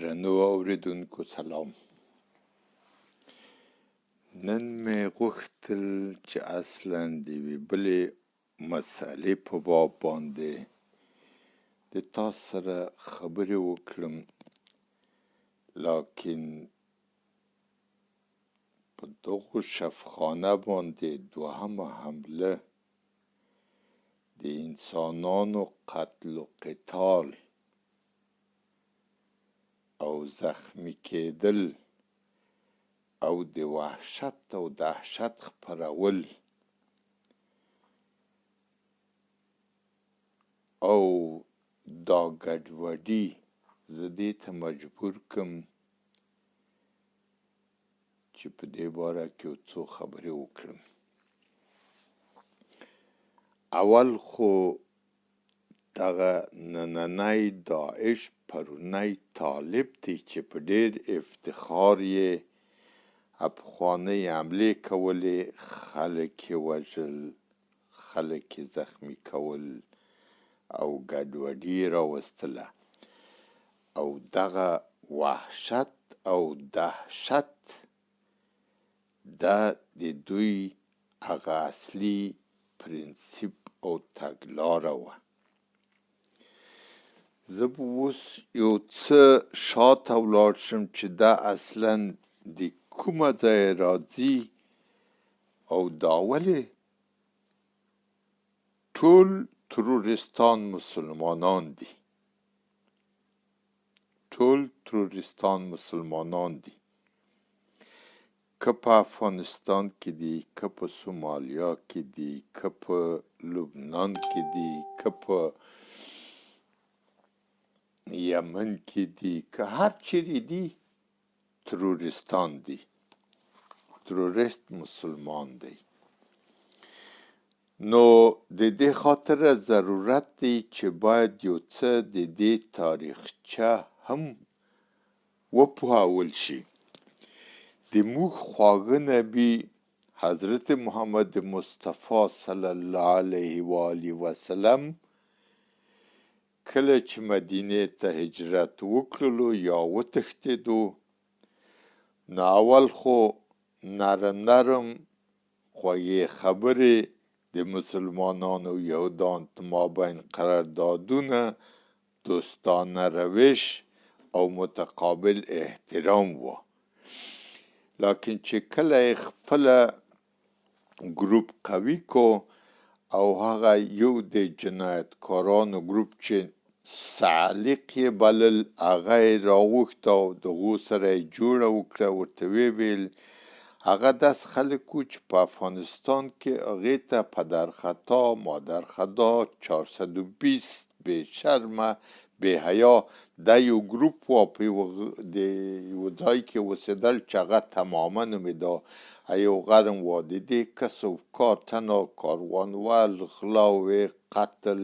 درنو اوریدونکو سلام. نن مې غوښتل چې اصلا د یوې بلې مسئلې په باب باندې د تاسو سره خبرې وکړم، لکن په دغو شفخانه باندې دوهمه حمله د انسانانو قتل و قتال او زخمی کېدل او د وحشت او دهشت خپرول او دا ګډوډي زه دې ته مجبور کم چې په دې باره کې یو څو خبرې وکړم. اول خو دغه نننی داعش پرونی طالب دی چې په ډېر افتخار یې افغاني حملې کولې، خلک یې وژل، خلک یې زخمی کول او ګډوډي یې راوستله، او دغه وحشت او دهشت دا د دوی هغه اصلي پرنسیپ او تګلاره وه. زه به اوس یو څه شاته ولاړ شم چې دا اصلا د کومه ځایه راځي او دا ولې ټول ترورستان مسلمانان دي. ټول ترورستان مسلمانان دي، که په افغانستان کې دي، که په سومالیا کې دي، که په لبنان کې دي، که په یمن کې دي، که هر چیرې دي، ترورستان دی، ترورست مسلمان دی. نو د دې خاطره ضرورت دی چې باید یو څه د دې تاریخچه هم وپوهول شي. د موږ خواږه نبی حضرت محمد مصطفی صلی الله علیه و آله وسلم کله چې مدینې ته هجرت وکړلو یا وتښتېدو، نو اول خو نرم خوږې خبرې د مسلمانانو یهودان مابین قراردادونه، دوستانه روش او متقابل احترام و. لکن چې کله یې خپله ګروپ قوي کو او هغه یو د جنایتکارانو ګروپ چې سالق یې بلل، هغه یې راوغوښت او د هغو سره یې جوړه وکړه، ورته ویې ویل هغه داسې خلک وو چې په افغانستان کې هغې ته پدرخطا، مادرخطا، 420 بې شرمه، بې حیا، دا یو ګروپ و په د یو ځای کې اوسېدل چې هغه تماما نومېده یو غرم و. د دې کسب کار تنها کاروانول، غلاوې، قتل،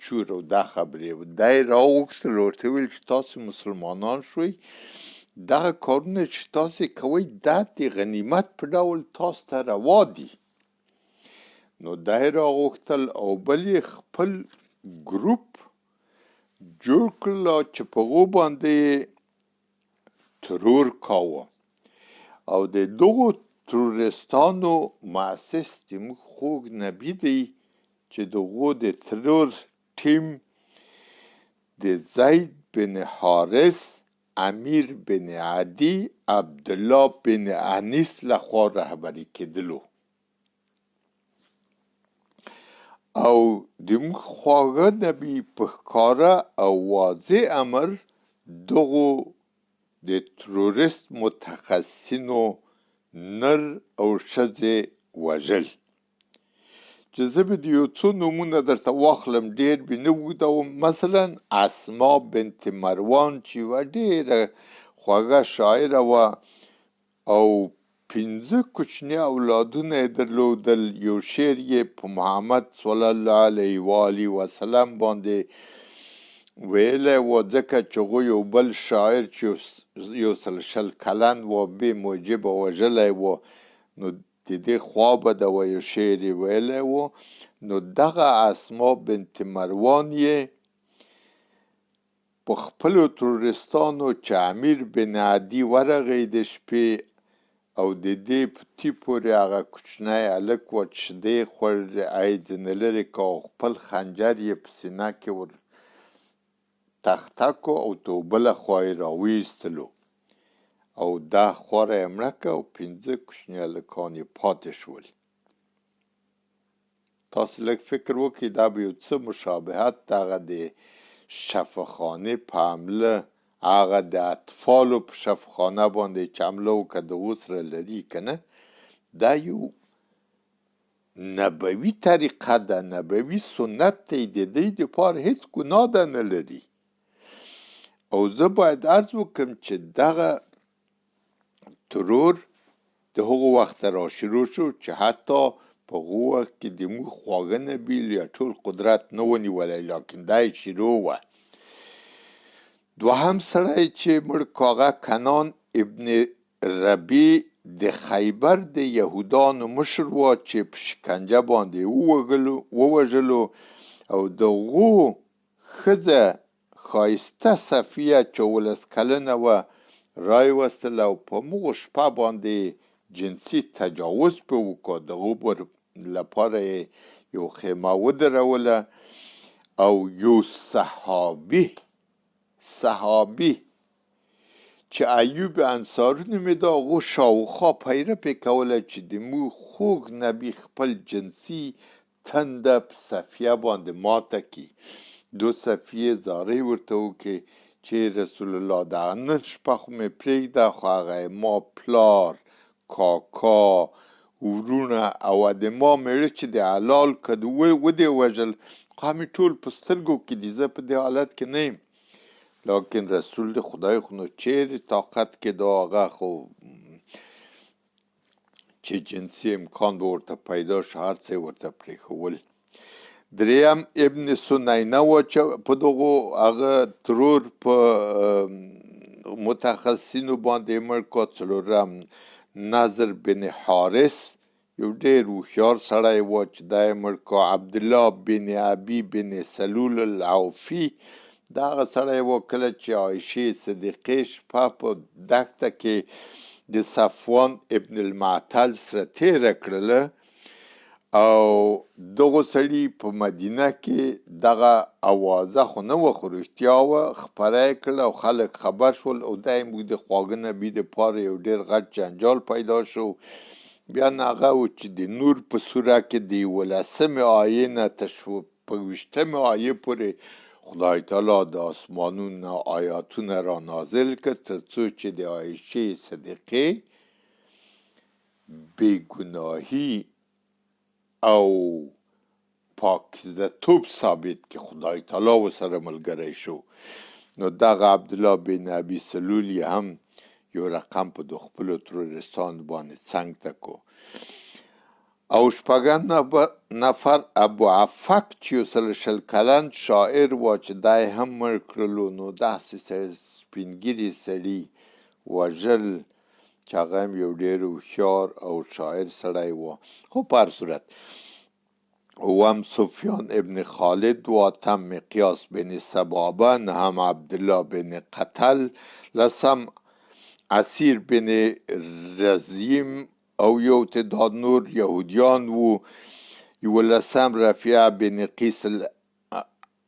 چور او دا خبرې و. دا یې راوغوښتل، ورته ویل چې تاسې مسلمانان شوئ، دغه کارونه چې تاسې کوئ دا د غنیمت په ډول تاسو ته روا دي. نو دا یې راوغوښتل او بل یې خپل ګروپ جوړ کړل چې په هغو باندې ترور کاوه. او د دغو ترورستانو مؤسس د موږ خوږ نبي دی چې د هغو د ترور ټیم د زید بن حارث، امیر بن عدي، عبدالله بن انیس لخوا رهبري کېدلو. او د موږ خواږه نبي په ښکاره او واضح امر دغو د ترورست متخصصینو نر او ښځې وژل. چې زه به د یو څو نومونه درته واخلم، ډېر به نه اوږدوم. مثلا اسما بنت مروان چې یوه ډېره خوږه شاعره وه او 5 کوچني اولادونه یې درلودل. یو شعر یې په محمد صلی الله علیه و آله وسلم باندې ویلی و، ځکه چې هغوی یو بل شاعر چې 100 کلن و بې موجبه وژلی و، نو د دې خوا به د یو شعر یې ویلی و. نو دغه اسما بنت مروان یې په خپلو ترورستانو چې امیر بن عدي ورغی د شپې او د دې په تی پورې هغه کوچنی هلک و چې شیدې خوړلې ای ځینې لرې که او خپل خنجر یې په سینه کې ور تخته کو او تو بله خوا یې راویستلو او دا خواره یې مړه که او 5 کوچني هلکان یې پاتې شول. تاسو لږ فکر وکړئ دا به یو څه مشابهت د هغه د شفاخانې په حمله هغه د اطفالو په شفاخانه باندې چې حمله وکړه د اوس سره لري که نه. دا یو نبوي طریقه ده، نبوي سنت دی، د دې دپاره هېڅ ګناه ده نه لري. او زه باید عرض وکړم چې دغه ترور د هغو وخته را شروع شو چې حتی په هغو وخت کې د موږ خواږه نبیل یا ټول قدرت نه ونیولی، لکن دا یې شروع وه. دوهم سړی چې مړ کاغه کنان ابن ربیع د خیبر د یهودانو مشر و چې په شکنجه باندې ووژلو او د هغو ښځه ښایسته صفیه چې 18 کلنه وه رای وستل او په مغو شپه باندې جنسي تجاوز په وکړه. د هغو لپاره یو خیمه ودروله او یو صحابي چې ایوب انصاري نومېده هغو شاوخوا پیره پې کوله چې د موږ خوږ نبي خپل جنسي تنده په صفیه باندې ماته کړي. دو صفیې زارۍ ورته وکړې چې رسول الله دغه نن شپه خو مې پرېږده خو هغه ما پلار کاکا ورونه او د ما مېړه چې د حلال که د ودې وژل خو همې ټول په سترګو کې دي، زه په دې حالت کې نه یم. لکن رسول د خدای خو نو چیرې طاقت کې دا هغه خو چې جنسي امکان به ورته پیدا شو هر څه یې ورته پرېښول. دریم ابن سنینه و چې په دغو هغه ترور په متخصصینو باندې مړ کړ. څلورم نضر بن حارث یو ډېر هوښیار سړی و چې دا یې مړ کړ. عبدالله بن ابي بن سلول العوفي دغه سړی و کله چې عایشې صدیقې شپه په دښته کې د صفوان ابن المعطل سره تېره کړله او دغو سړي په مدینه کې دغه اوازه خو نه وه خو رښتیا وه خپره یې کړله او خلک خبر شول او دا یې موږ د خواږه نبي دپاره یو ډېر غټ جنجال پیدا شو. بیا نه هغه و چې د نور په سوره کې د 11 آیې نه تر 20 آیې پورې خدای تعالی د آسمانونو آیاتونه را نازل کړ تر څو چې د عایشې صدیقې بېګناهي او پاکیزه توب ثابت که خدای تعالی ورسره ملګری شو. نو دغه عبدالله بن ابي سلول هم یو رقم په د خپلو ترورستانو باندې څنګ ته کو. او شپږم نفر ابو عفک چې یو 100 کلن شاعر و چې دا یې هم مړ کړلو. نو داسې سپینګیري سړي وژل چې هغه هم یو ډېر هوښیار او شاعر سړی و. خو په هر صورت اووم سفیان ابن خالد و اتم مقیاس بن سبابه نهم عبدالله بن قتل لسم اسیر بن رزیم او یو تعداد نور یهودیان و. 11 رفیع بن قیس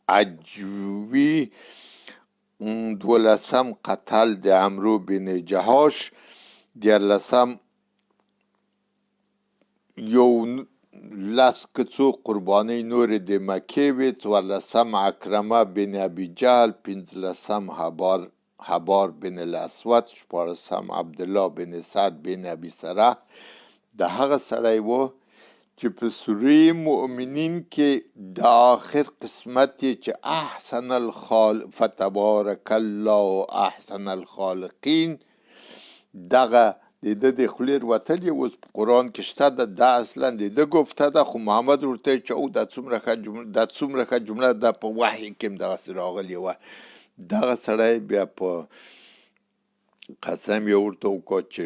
العجوی. 12 قتل د عمرو بن جهاش. 14 یو لس که څو قربانۍ نورې د مکې وې. 14 اکرمه بن ابي جهل. 15 حبار بن الاسود. 14 عبدالله بن سعد بن ابي سرح. د هغه سړی و چې په سوره مؤمنین کې د آخر قسمت یې چې احسن فتبارک الله احسن الخالقین دغه د ده د خولې وتلې اوس په قرآن کې شته ده. دا اصلا د ده گفته ده خو محمد ورته چې او دا څومره ښه جمله ده په وحی کې هم دغسې راغلې وه. دغه سړی بیا په قسم یې ورته وکړه چې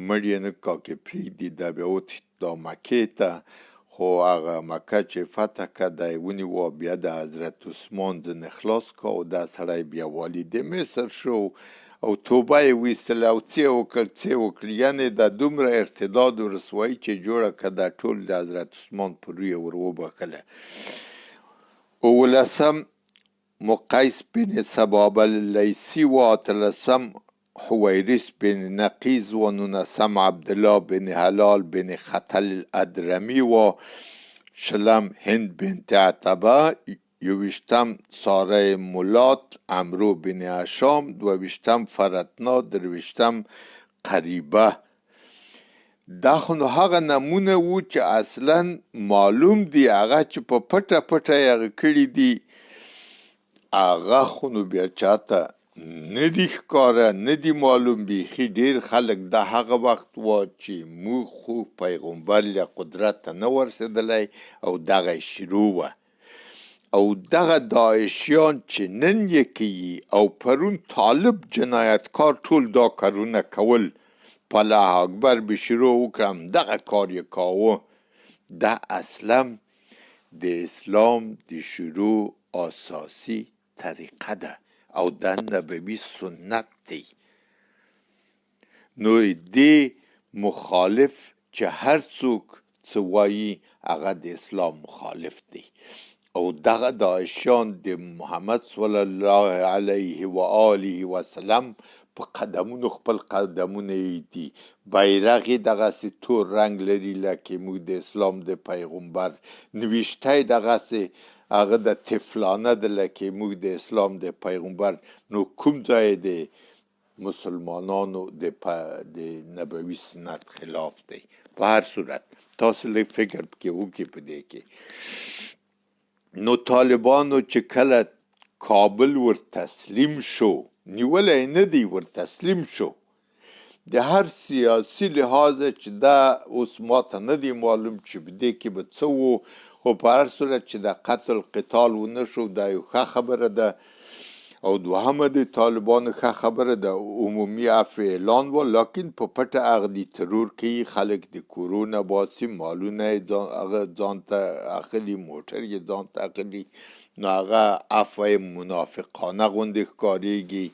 مړ یې نه کا کې پرېږدي دا بیا وتښتېد دا مکې ته. خو هغه مکه چې فتح کړه دی ونیوه بیا د حضرت عثمان ځنې خلاص کړه او دا سړی بیا والي د مصر شو او توبه یې ویستله او څه وکړ یعنې دا دومره ارتداد و رسوایي چې جوړه کړه دا ټول د حضرت عثمان په روی یې ور وبخله. 18 مقیس بن سبابل لیسی و 18 حویرس بن نقیز و 19 عبدالله بن حلال بن خطل الادرمی و 20 هند بنت عتبه 21 ساره مولات عمرو بن هشام 22 فرتنا 23 قریبه. دا خو نو هغه نمونه و چې اصلا معلوم دی هغه چې په پټه پټه یې هغه کړي دي هغه خو نو بیا چاته نه دي ښکاره نه دي معلوم بیخي ډېر خلک دا هغه وخت و چې موږ خو پیغمبر له قدرت ته نه ورسېدلی او دغه شروع وه او دغه داعشیان چې نن یې کوي او پرون طالب جنایتکار ټول دا کارونه کول په الله اکبر به شروع وکړم دغه کار یې کاوه. دا اصلا د اسلام د شروع اساسی طریقه ده او دا نبوي سنت دی. نو دې مخالف چې هر څوک څه وایي هغه د اسلام مخالف دی او دغه داعشیان د محمد صلی الله علیه و آله وسلم په قدمونو خپل قدمونه دي بیرغ یې دغسې تور رنګ لري لکه موږ د اسلام د پیغمبر نوشته یې دغسې هغه د طفلانه ده لکه موږ د اسلام د پیغمبر. نو کوم ځای د مسلمانانو د نبوي سنت خلاف دی. په هر صورت تاسو لږ فکر پکې وکړئ په دې کې. نو طالبانو چې کله کابل ور تسلیم شو نیولی نه دی ور تسلیم شو د هر سیاسي لحاظه چې دا اوس ماته نه دی معلوم چې په دې کې به څه و خو په هر صورت چې د قتل قتال ونه شو دا یو ښه خبره ده او دوهمه د طالبانو ښه خبره ده عمومي عفو اعلان و لکن په پټه هغه د ترور کوي خلک د کورونه باسي مالونه یې هغه ځان ته اخلي موټر یې ځان ته اخلي نو هغه عفو منافقانه غوندې ښکارېږي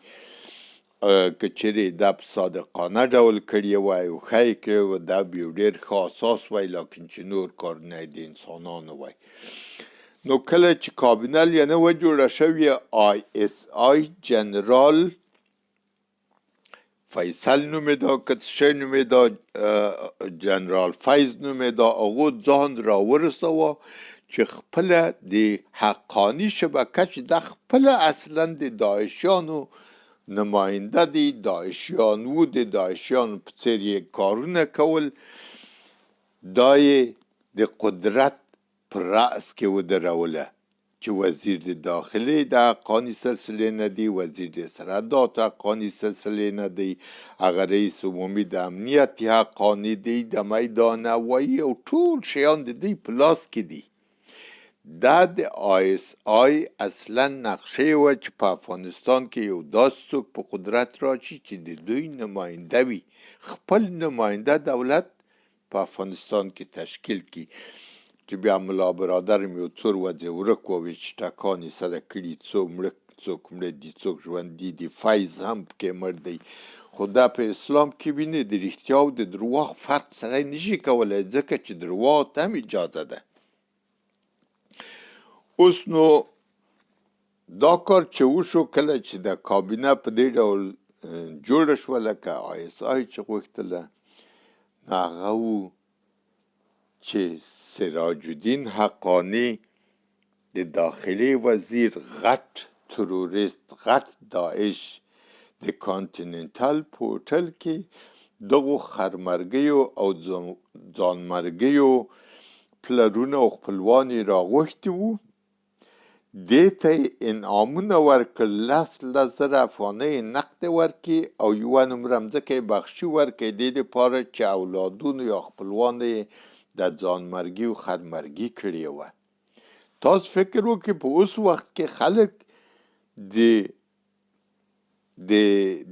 که چیرې دا په صادقانه ډول کړی وای او ښه یې کړی و دا به یو ډېر ښه اساس وای لکن چې نور کارونه یې د انسانانو وای. نو کله چې کابینه یې نه وه جوړه شوې اس آی جنرال فیصل نومېده که څه شی نومېده جنرال فیض نومېده هغو ځان راورسوه چې خپله د حقاني شبکه چې دا خپله اصلا د داعشیانو نماینده دی داعشیان و د داعشیانو په څېر یې کارونه کول دا یې د قدرت پر رأس کې ودروله چې وزیر د داخلي د حقاني سلسلې نه دی وزیر د سرحداتو حقاني سلسلې نه دی هغه رئیس عمومي د امنیت حقاني دی د میدان هوایي او ټول شیان د دوی په لاس کې دي. دا د اس آی اصلا نقشه و چې په افغانستان کې یو داسې څوک په قدرت راشي چې د دوی نماینده وي خپل نماینده دولت په افغانستان کې تشکیل کړي چې بیا ملا برادر مې یو څو ورځې ورک ووی چې ټکان یې سره کړي څوک مړه دي څوک ژوندي دي فیض هم پکې مړ دی خو دا په اسلام کې وینې د رښتیا او د درواغ فرق سړی نشي کولی ځکه چې درواغ ته هم اجازه ده. اوس نو دا کار چې وشو کله چې د کابینه په دې ډول جوړه شوه لکه اس آی چې غوښتله هغه و چې سراج الدین حقانی د داخلي وزیر غټ تروریست غټ داعش د کانټیننټل په هوټل کې دغو خرمرګیو او ځانمرګیو پلرونه او خپلوان یې راغوښتي وو دې ته یې انعامونه ورکړل 10 زره افغانۍ نقد ورکړي او یوه نومره مځکه یې بخشي ورکړي دې دپاره چې اولادونو یا خپلوانو یې د ځانمرګي او خرمرګي کړې وه. تاسو فکر وکړئ په اوس وخت کې خلک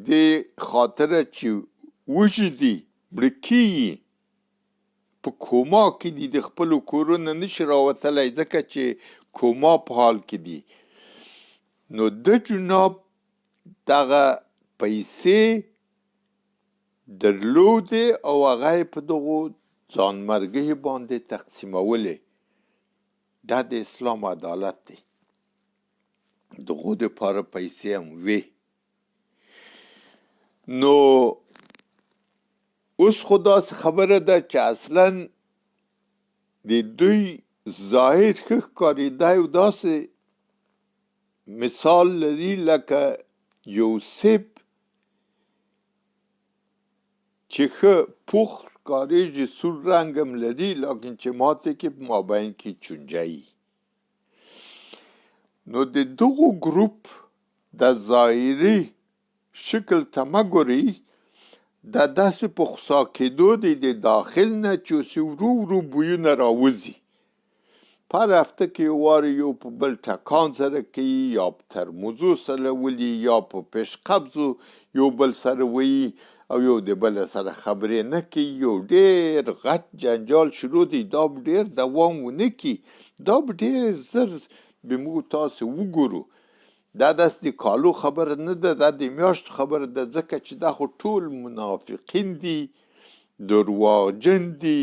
د خاطره چې وږي دي مړه کېږي په کوما کې دي، د خپلو کورونه نشي راوتلی ځکه چې کوما په حال کې دي. نو د جناب دغه پیسې درلودې او هغه یې په دغو ځانمرګیو باندې تقسیمولې. دا د اسلام عدالت دی. دغو دپاره پیسې هم وې. نو اوس خو داسې خبره ده چې اصلا د دوی ظاهر ښه ښکارېدی او داسې مثال لري لکه یو سیب چې ښه پوخ ښکارېږي، سور رنګ هم لري، لیکن چې ماته کې په مابین کې چونجه. نو د دغو ګروپ د ظاهري شکل ته مه ګورئ، دا داسې په خسا کېدو دی د داخل نه چې اوس ورو ورو بویونه راوځي. په هر هفته کې یو وارې یو په بل ټکان سره کوي، یا په ترموزو سره ولي، یا په پیشقبضو یو بل سره وایي او یو د بل سره خبرې نه کوي. یو ډېر غټ جنجال شروع دی. دا به ډېر دوام ونه کړي، دا به ډېر زر به موږ تاسې وګورو. دا داسې د کالو خبره نه ده، دا د میاشتو خبره ده، ځکه چې دا خو ټول منافقین دي، درواغجن دي،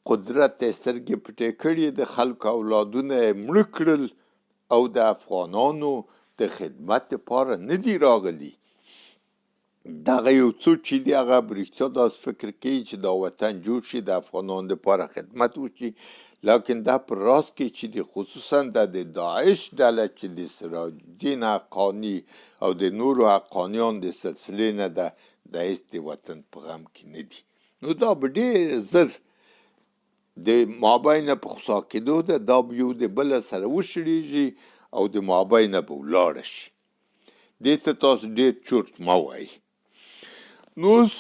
قدرت یې سترګې پټې کړي، د خلکو اولادونه یې مړه کړل او د افغانانو د خدمت لپاره نه دي راغلي. دغه یو څو چې دي هغه په رښتیا داسې فکر کوي چې دا وطن جوړ شي، د افغانانو لپاره خدمت وشي، لیکن دا پر راست کې چې د خصوصا د داعش ډله چې د سراج الدین حقاني او د نورو حقانیانو د سلسلې نه ده، د هېڅ د وطن په غم کې نه دي. نو دا به ډېر زر د مابینه په خسا کېدو ده، دا به یو د بله سره وشړېږي او د مابینه به ولاړه شي. دې ته تاسو ډېر چورت مه وایئ. نو اوس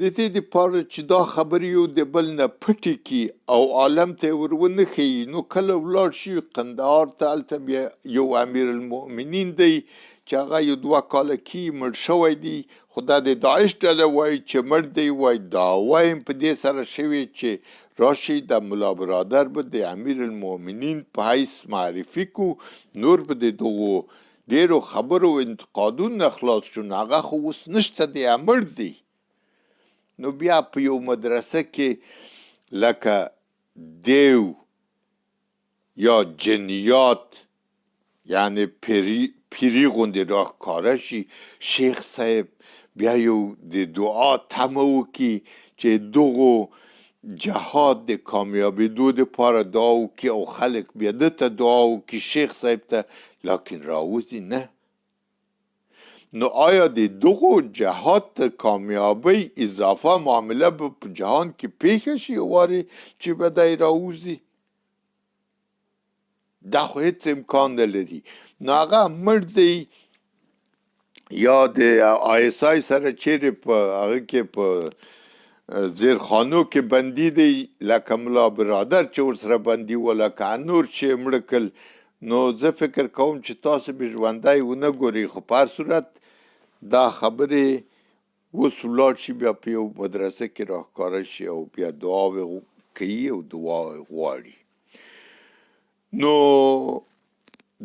د دې دپاره چې دا خبرې یو د بل نه پټې کړي او عالم ته یې ور ونه ښیي، نو کله ولاړ شي قندهار ته، هلته بیا یو امیر المؤمنین دی چې هغه یو 2 کاله کېږي مړ شوی دی، خو دا د داعش ډله وایي چې مړ دی. وایي دعوا یې په دې سره شوې چې راشي د ملا برادر به د امیر المؤمنین په حیث معرفي کو، نور به د دغو ډېرو خبرو انتقادونه خلاص شو. هغه خو اوس نشته دی، مړ دی. نو بیا په یو مدرسه کې لکه دیو یا جنیات یعنی پیری غوندې راښکاره شي، شیخ صاحب بیا یو د دعا تمه وکړي چې دغو جهاد د کامیابېدو دپاره دعا وکړي او خلک بیا ده ته دعا وکړي شیخ صاحب ته، لیکن راوځي نه. نو آیا د دغو جهاد تر کامیابۍ اضافه معامله به په جهان کې پیښه شي وارې چې به دی راوځي؟ دا خو هېڅ امکان نه لري. نو هغه مړ دی یا د ISI سره چیرې په هغه کې په زیرخانو کې بندي دی، لکه ملا برادر چې ورسره بندي و، لکه نور چې مړه کړل. نو زه فکر کوم چې تاسو به ژوندی ونه ګورئ، خو په هر صورت دا خبرې اوس ولاړ شي، بیا په یو مدرسه کې راښکاره شي او بیا دعاوې کوي او دعاوې غواړي. نو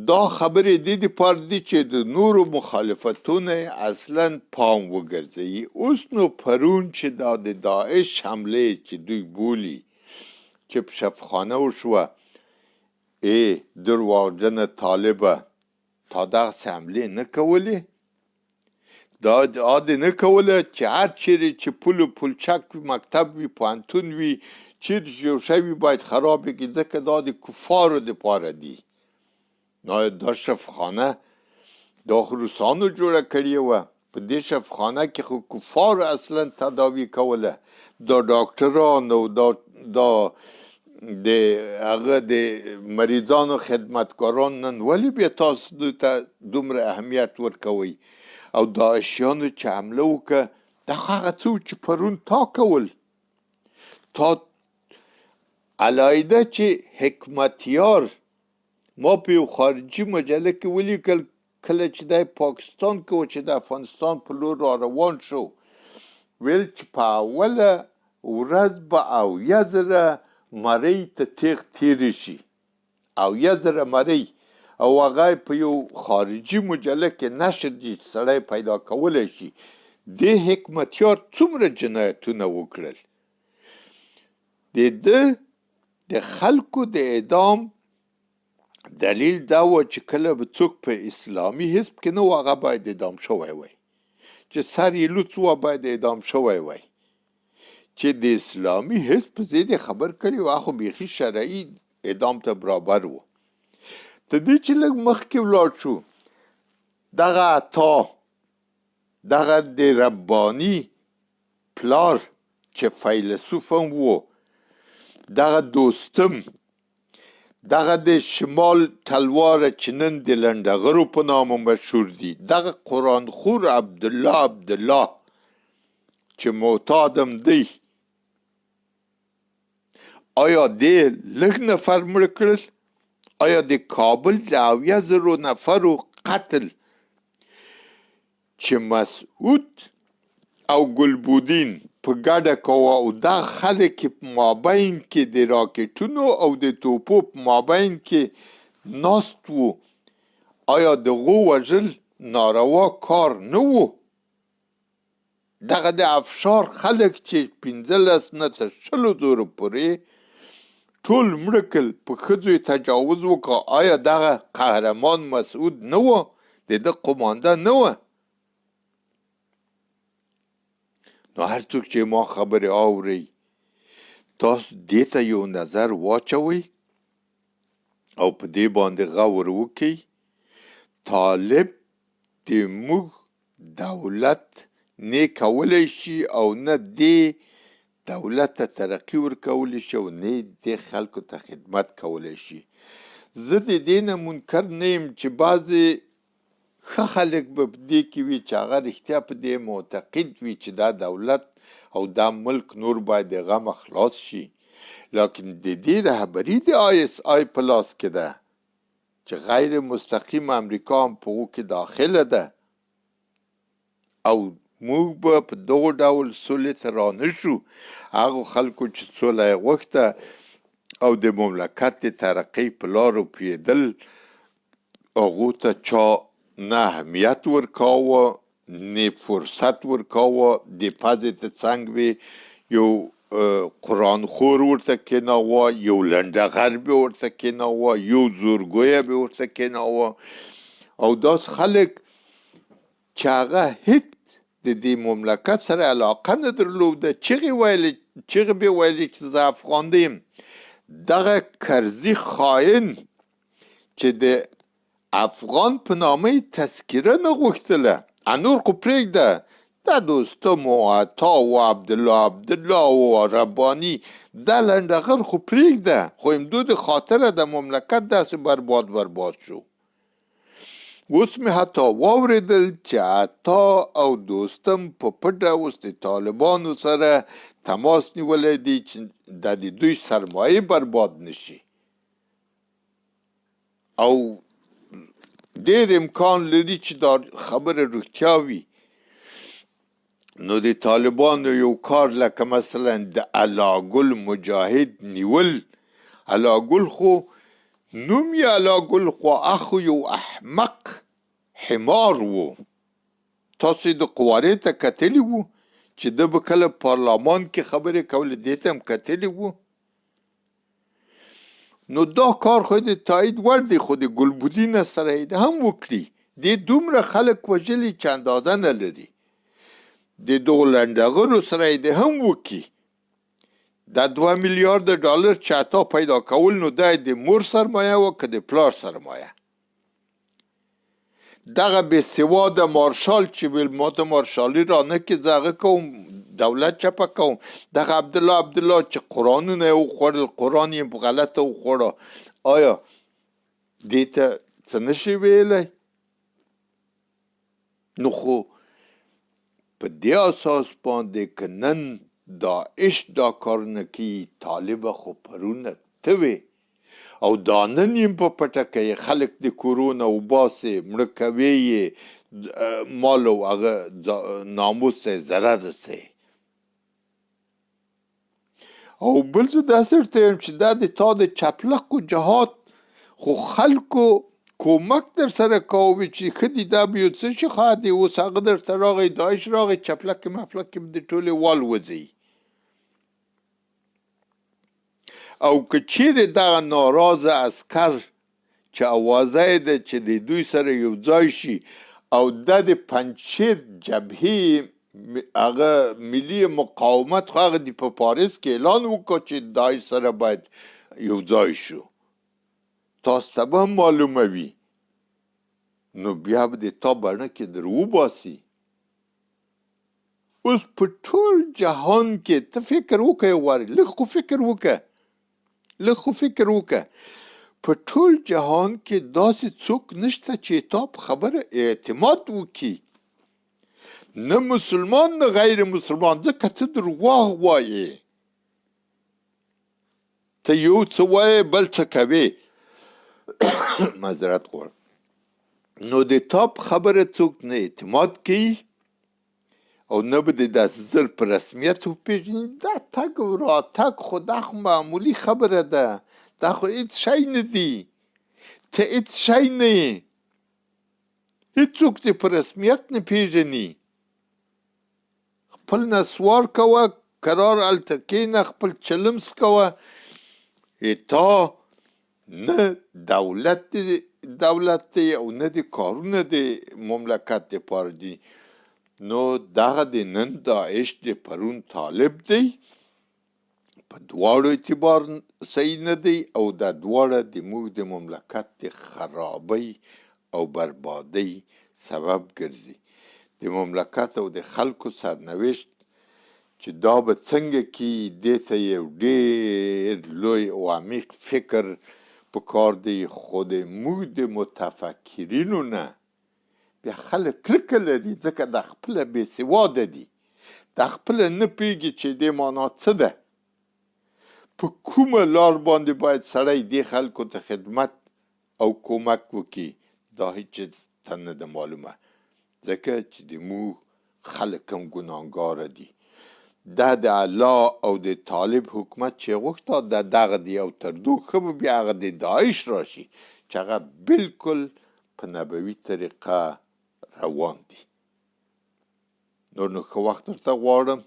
دا خبرې دې دپاره دي چې د نورو مخالفتونه اصلا پام وګرځوي. اوس نو پرون چې دا د داعش حملې چې دوی بولي چې په شفخانه وشوه، درواغجنه طالبه، تا دغسې حملې نه کولې؟ دا دې نه کوله چې هر چیرې چې پل و پلچک وي، مکتب وي، پوهنتون وي، چیرې چې جوړ شوي باید خراب کړي، ځکه دا د کفارو دپاره دي. نو دا شفخانه دا خو روسانو جوړه کړې وه، په دې شفخانه کې خو کفارو اصلا تداوي کوله. دا ډاکټران او دا د هغه د مریضانو خدمتګاران نن ولې بیا تاسو دوی ته دومره اهمیت ورکوئ؟ او داعشیانو چې حمله وکړه، دا هغه څه چې پرون تا کول، تا علاایده چې حکمتیار ما په یو خارجي مجله کې ولیکل، کله چې دی پاکستان کې و چې د افغانستان په لور را روان شو، ویل چې په اوله ورځ به 70,000 مرۍ ته تیغ تیرې شي، 70,000 مرۍ، او هغه په یو خارجي مجله کې نشر دي چې سړی پیدا کولی شي. دې حکمتیار څومره جنایتونه وکړل. د خلکو د اعدام دلیل دا و چې کله به څوک په اسلامي حزب کې نه و، هغه باید اعدام شوی وای، چې سر یې لوڅ و باید اعدام شوی وای. چې د اسلامي حزب په ضد خبر کړي و، خو بیخي شرعي اعدام ته برابر و. ته دې چې لږ مخکې ولاړ شو، دغه عطا، دغه د رباني پلار چې فیلسوف هم و، دغه دوستم، دغه د شمال تلواره چې نن د لنډغرو په نامه مشهور دي، دغه قرآن خور عبدالله چې معتادم دی، آیا دې لږ نفر مړ کړل؟ آیا د کابل د 70,000 نفرو قتل چې مسعود او ګلبودین په ګډه کوه، او دا خلک په مابین کې د راکټونو او د توپو په مابین کې ناست وو، آیا دغو وژل ناروا کار نه وو؟ دغه د افشار خلک چې 15 نه تر 20 زره پورې ټول مړه کړل، په ښځو تجاوز وکړه، آیا دغه قهرمان مسعود نه و؟ د ده قمانده نه و؟ نو هر څوک چې ما خبرې اوري، تاسو دې ته یو نظر واچوئ او په دې باندې غور وکړئ. طالب د موږ دولت نه کولی شي او نه دې دولت ته ترقی ورکولی شي او نه دې خلکو ته خدمت کولی شي. زه د دې نه منکر نه یم چې بعضې ښه خلک به په دې کې وي چې هغه رښتیا په دې معتقد وي چې دا دولت او دا ملک نور باید د غمه خلاص شي، لیکن د دې رهبري د ISI په لاس کې ده چې غیر مستقیم امریکا هم په هغو کې داخله ده، او موږ به په دغو ډول سولې ته رانشو. هغو خلکو چې سوله یې غوښته او د مملکت د ترقۍ په لارو پوهېدل، هغو ته چا نه اهمیت ورکاوه نه فرصت ورکاوه. د پزې ته څنګ وي یو قرآن خور ورته کېناوه، یو لنډغر به ورته کېناوه، یو زورګویه به ورته کېناوه، او داس خلک چې هغه هیڅ د دې مملکت سره علاقه نه درلوده، چغې به ویلې چې زه افغان دیم. دغه کرزي خاین چې د افغان په نامه تذکره نه غوښتله، انور خو پرېږده، دا دوستم و عطا و عبدالله و رباني، دا لنډغر خو پرېږده، خو امدود خاطره د مملکت داسې برباد شو. اوس مې حتی واورېدل چې عطا او دوستم په پټه اوس د طالبانو سره تماس نیولی دی چې د دوی سرمایه برباد نشي، او ډېر امکان لري چې دا خبره رښتیا وي. نو د طالبانو یو کار لکه مثلا د علاګل مجاهد نیول، علاګل خو نوم یې علاګل خو اخو یو احمق حمار و. تاسو د قوارې ته کتلی وو چې ده به کله پارلمان کې خبرې کولې، دې ته هم کتلی وو. نو دا کار خو د تایید وړ دی، خو د ګلبودین سره یې هم وکړي. دې دومره خلک وژلي چې اندازه نه لري. د دغو لنډغرو سره یې هم وکړي. دا 2 میلیارد ډالر چې عطا پیدا کول، نو دا د مور سرمایه و که د پلار سرمایه. دغه بې سواده مارشال چې ویل ما ته مارشالي را نه کې، زه هغه کوم دولت چپه کوم. دغه عبدالله چې قرآنونه یې وخوړل، قرآن یې په غلطه وخوړه، آیا دې ته څه نشي ویلی؟ نو خو په دې اساس باندې که نن داعش دا کارونه کوي، طالبه خو پرونه ته وې، او دا نن یې په پټه کوي، خلک د کورونه وباسې، مړه کوي یې، مال او هغه ناموس ته ضرر رسوي. او بل زه داسې ورته وایم چې دا د تا د چپلقو جهاد خو خلکو کومک در سره کوي چې ښه دي دا به یو څه شي ښه دی اوس هغه درته راغی داعش راغی چپلکې مفلکې د ټولې والوځي او که چیرې دغه ناراضه عسکر چې اوازه یې ده چې د دوی سره یو ځای شي او د پنجشیر جبهې هغه ملي مقاومت خو هغه د په پاریس کې اعلان وکړ چې داعش سره باید یو ځای شو تاسو ته به معلومه وي نو بیا به د تا بڼه کې در وباسي اوس په ټول جهان کې ته فکر وکړې غواړې لږ خو فکر وکړه په ټول جهان کې داسې څوک نشته چې تا په خبره اعتماد وکړي نه مسلمان نه غیر مسلمان ځکه ته درواغ وایې ته یو څه وایې بل څه کوې معذرت غواړم نو د تا په خبره څوک نه اعتماد کوي او نه به د داسې زر په رسمیت وپېژني دا تګ او راتګ خو دا خو معمولي خبره ده دا خو هیڅ شی نه دي ته هیڅ شی نه یې هیڅوک دې په رسمیت نه پېژني خپل نسوار کوه کرار هلته کښېنه خپل چلمس کوه تا نه دولت دی او نه د کارونه د مملکت دپاره دي نو دغه د نن داعش د پرون طالب دی په دواړو اعتبار صحیح نه دی او دا دواړه د موږ د مملکت د خرابۍ او بربادۍ سبب ګرځي د مملکت او د خلکو سرنوشت چې دا به څنګه کې دې ته یو ډېر لوی او عمیق فکر په کار دی خو د موږ د متفکرینو نه بیا خلک کرکه لري ځکه د خپله بېسواده دي د خپله نه پوهېږي چې دې معنا څه ده په کومه لار باندې باید سړی دې خلکو ته خدمت او کومک وکړي دا هیڅ ته نه ده معلومه ځکه چې د موږ خلک هم ګناهګاره دي دا د الله او د طالب حکومت چې غوښته دا دغه دی او تر دو ښه به بیا هغه د داعش راشي چې هغه بلکل په نبوي طریقه روان دي نور نو ښه وخت درته غواړم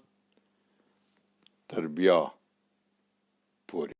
تر بیا پورې